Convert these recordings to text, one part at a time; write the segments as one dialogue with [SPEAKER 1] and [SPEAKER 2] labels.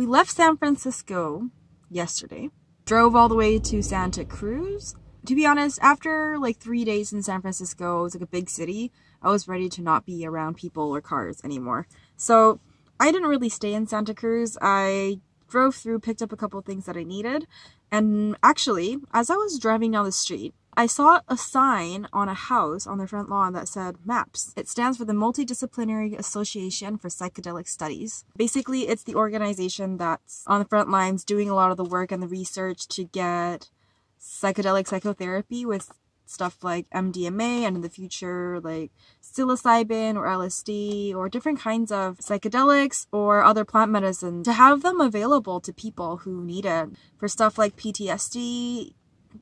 [SPEAKER 1] We left San Francisco yesterday, drove all the way to Santa Cruz. To be honest, after like 3 days in San Francisco, it was like a big city, I was ready to not be around people or cars anymore. So I didn't really stay in Santa Cruz. I drove through, picked up a couple of things that I needed, and actually, as I was driving down the street, I saw a sign on a house on their front lawn that said MAPS. It stands for the Multidisciplinary Association for Psychedelic Studies. Basically, it's the organization that's on the front lines doing a lot of the work and the research to get psychedelic psychotherapy with stuff like MDMA and in the future like psilocybin or LSD or different kinds of psychedelics or other plant medicines, to have them available to people who need it for stuff like PTSD,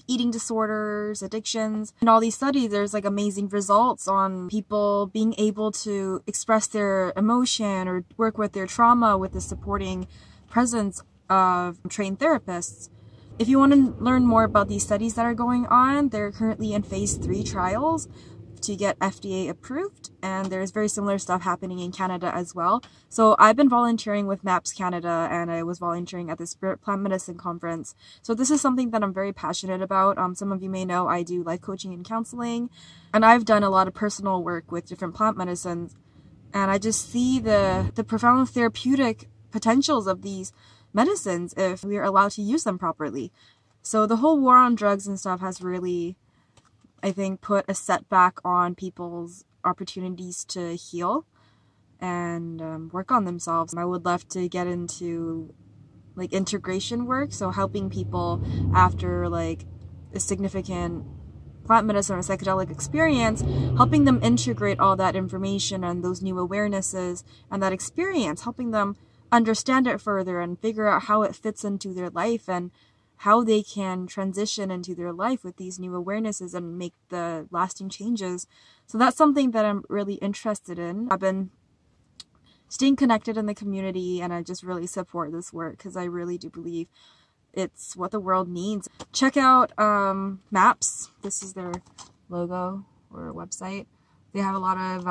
[SPEAKER 1] eating disorders, addictions. In all these studies, there's like amazing results on people being able to express their emotion or work with their trauma with the supporting presence of trained therapists. If you want to learn more about these studies that are going on, they're currently in phase 3 trials to get FDA approved, and there's very similar stuff happening in Canada as well. So I've been volunteering with MAPS Canada, and I was volunteering at the Spirit Plant Medicine Conference. So this is something that I'm very passionate about. Some of you may know I do life coaching and counseling, and I've done a lot of personal work with different plant medicines, and I just see the profound therapeutic potentials of these medicines if we are allowed to use them properly. So the whole war on drugs and stuff has really, I think, put a setback on people's opportunities to heal and work on themselves. I would love to get into like integration work, so helping people after like a significant plant medicine or psychedelic experience, helping them integrate all that information and those new awarenesses and that experience, helping them understand it further and figure out how it fits into their life and how they can transition into their life with these new awarenesses and make the lasting changes. So that's something that I'm really interested in. I've been staying connected in the community, and I just really support this work because I really do believe it's what the world needs. Check out MAPS. This is their logo or website. They have a lot of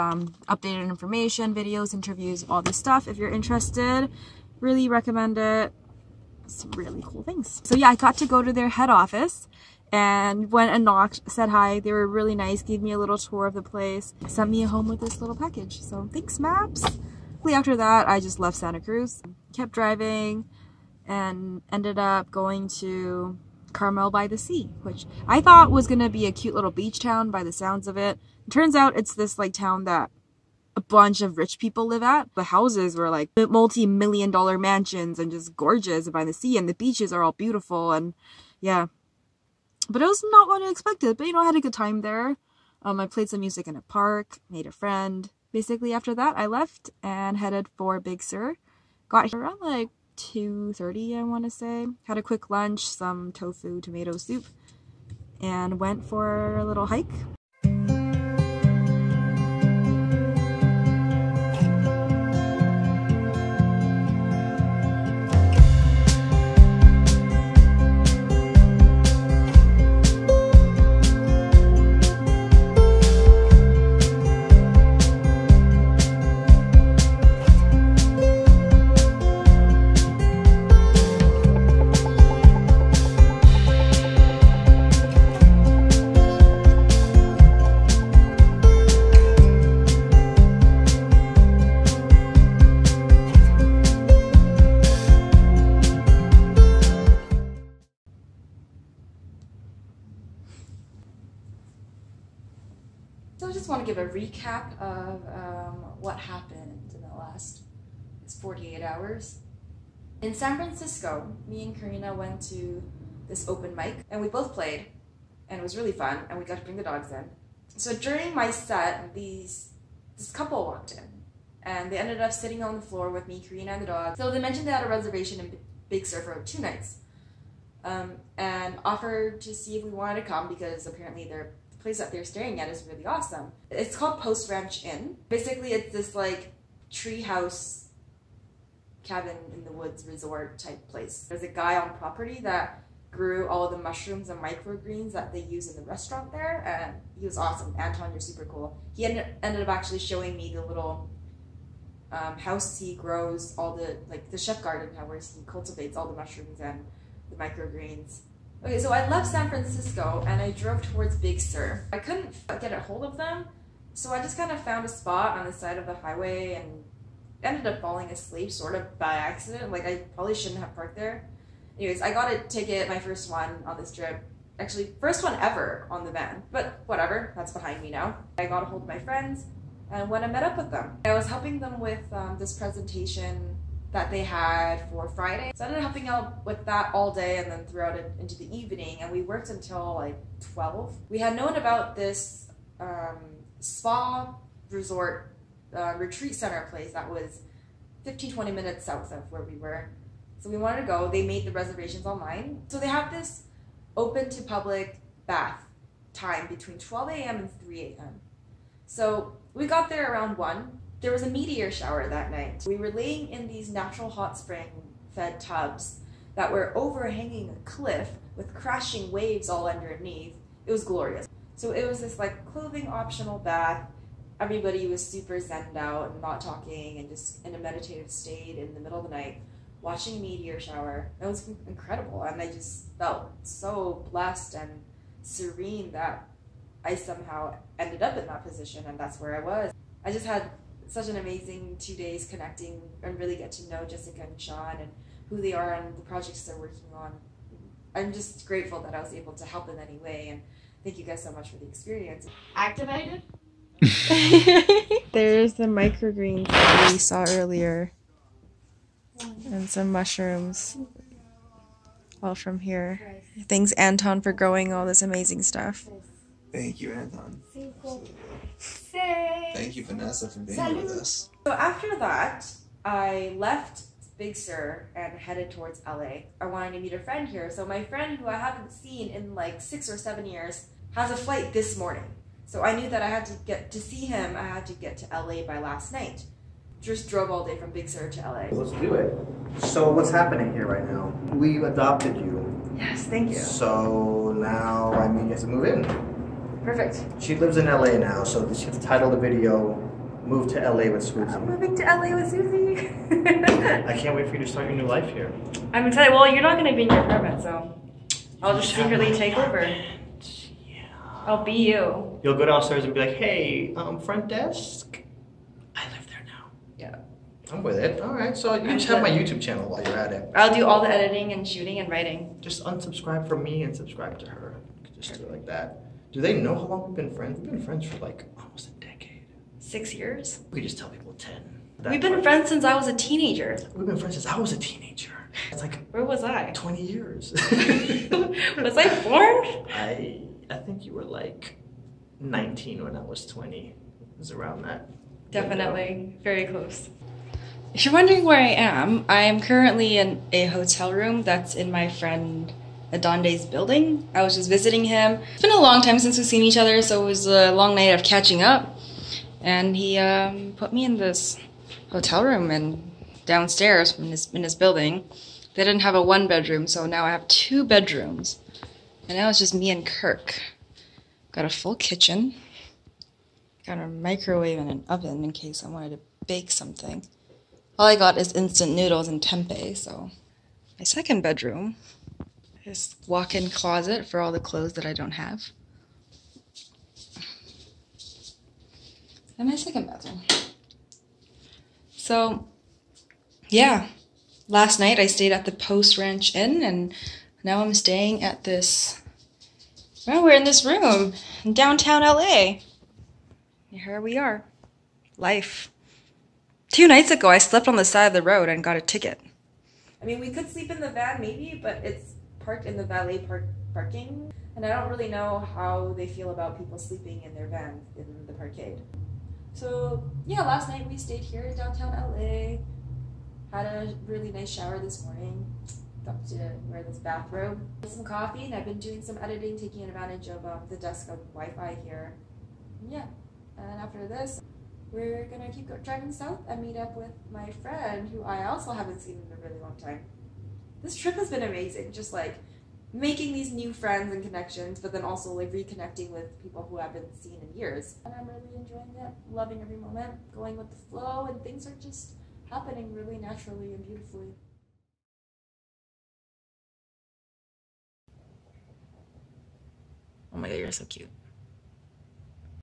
[SPEAKER 1] updated information, videos, interviews, all this stuff. If you're interested, really recommend it. Some really cool things. So yeah, I got to go to their head office and went and knocked, said hi. They were really nice, gave me a little tour of the place, sent me home with this little package. So thanks, MAPS. After that, I just left Santa Cruz, kept driving, and ended up going to Carmel by the sea, which I thought was gonna be a cute little beach town by the sounds of it. Turns out it's this like town that a bunch of rich people live at. The houses were like multi-million-dollar mansions and just gorgeous by the sea, and the beaches are all beautiful, and yeah. But it was not what I expected, but you know, I had a good time there. I played some music in a park, made a friend. Basically after that, I left and headed for Big Sur. Got here around like 2:30, I want to say. Had a quick lunch, some tofu tomato soup, and went for a little hike. So I just want to give a recap of what happened in the last 48 hours. In San Francisco, me and Karina went to this open mic and we both played, and it was really fun, and we got to bring the dogs in. So during my set, this couple walked in and they ended up sitting on the floor with me, Karina, and the dog. So they mentioned they had a reservation in Big Sur for 2 nights and offered to see if we wanted to come because apparently the place that they're staying at is really awesome. It's called Ranch Inn. Basically, it's this like tree house cabin in the woods resort type place. There's a guy on property that grew all of the mushrooms and microgreens that they use in the restaurant there, and he was awesome. Anton, you're super cool. He ended up actually showing me the little house he grows all the, like the chef garden where he cultivates all the mushrooms and the microgreens. Okay, so I left San Francisco and I drove towards Big Sur. I couldn't get a hold of them, so I just kind of found a spot on the side of the highway and ended up falling asleep sort of by accident. Like, I probably shouldn't have parked there. Anyways, I got a ticket, my first one on this trip. Actually, first one ever on the van, but whatever, that's behind me now. I got a hold of my friends and when I met up with them, I was helping them with this presentation that they had for Friday. So I ended up helping out with that all day and then throughout it into the evening, and we worked until like 12. We had known about this spa resort retreat center place that was 15-20 minutes south of where we were. So we wanted to go. They made the reservations online. So they have this open to public bath time between 12 a.m. and 3 a.m. So we got there around 1. There was a meteor shower that night. We were laying in these natural hot spring fed tubs that were overhanging a cliff with crashing waves all underneath. It was glorious. So it was this like clothing optional bath. Everybody was super zened out and not talking and just in a meditative state in the middle of the night, watching a meteor shower. It was incredible, and I just felt so blessed and serene that I somehow ended up in that position, and that's where I was. I just had such an amazing 2 days connecting and really get to know Jessica and Sean and who they are and the projects they're working on. I'm just grateful that I was able to help in any way, and thank you guys so much for the experience.
[SPEAKER 2] Activated?
[SPEAKER 1] There's the microgreens that we saw earlier and some mushrooms all from here. Thanks Anton for growing all this amazing stuff.
[SPEAKER 3] Thank you, Anton.
[SPEAKER 2] Say.
[SPEAKER 3] Thank you, Vanessa, for being with us.
[SPEAKER 1] So after that, I left Big Sur and headed towards LA. I wanted to meet a friend here. So my friend, who I haven't seen in like 6 or 7 years, has a flight this morning. So I knew that I had to get to see him. I had to get to LA by last night. Just drove all day from Big Sur to LA.
[SPEAKER 4] Let's do it. So what's happening here right now? We adopted you.
[SPEAKER 1] Yes, thank you.
[SPEAKER 4] So now, I mean, you have to move in.
[SPEAKER 1] Perfect.
[SPEAKER 4] She lives in LA now, so she titled the video, Move to LA with Swoozie.
[SPEAKER 1] I'm moving to LA with Swoozie.
[SPEAKER 4] I can't wait for you to start your new life here.
[SPEAKER 1] I'm excited. Well, you're not going to be in your apartment, so I'll just secretly take over.
[SPEAKER 4] Yeah.
[SPEAKER 1] I'll be you.
[SPEAKER 4] You'll go downstairs and be like, hey, front desk. I live there now.
[SPEAKER 1] Yeah.
[SPEAKER 4] I'm with it. All right, so you just have my YouTube channel while you're at it.
[SPEAKER 1] I'll do all the editing and shooting and writing.
[SPEAKER 4] Just unsubscribe from me and subscribe to her. Just do it like that. Do they know how long we've been friends? We've been friends for like almost a decade.
[SPEAKER 1] 6 years?
[SPEAKER 4] We just tell people 10.
[SPEAKER 1] We've been friends since I was a teenager.
[SPEAKER 4] We've been friends since I was a teenager. It's like,
[SPEAKER 1] where was I?
[SPEAKER 4] 20 years.
[SPEAKER 1] Was I born?
[SPEAKER 4] I think you were like 19 when I was 20. It was around that.
[SPEAKER 1] Definitely. Very close. If you're wondering where I am currently in a hotel room that's in my friend Adonde's building. I was just visiting him. It's been a long time since we've seen each other, so it was a long night of catching up. And he put me in this hotel room and downstairs in his building. They didn't have a 1-bedroom, so now I have 2 bedrooms. And now it's just me and Kirk. Got a full kitchen. Got a microwave and an oven in case I wanted to bake something. All I got is instant noodles and tempeh, so. My 2nd bedroom. This walk-in closet for all the clothes that I don't have. And my 2nd bathroom. So, yeah. Last night I stayed at the Post Ranch Inn, and now I'm staying at this... Well, we're in this room in downtown LA. And here we are. Life. 2 nights ago I slept on the side of the road and got a ticket. I mean, we could sleep in the van maybe, but it's parked in the valet parking, and I don't really know how they feel about people sleeping in their van in the parkade. So yeah, last night we stayed here in downtown LA, had a really nice shower this morning, got to wear this bathrobe, some coffee, and I've been doing some editing, taking advantage of the desk of Wi-Fi here. Yeah, and after this, we're gonna keep driving south and meet up with my friend, who I also haven't seen in a really long time. This trip has been amazing, just like making these new friends and connections, but then also like reconnecting with people who I haven't seen in years. And I'm really enjoying it, loving every moment, going with the flow, and things are just happening really naturally and beautifully. Oh my god, you're so cute.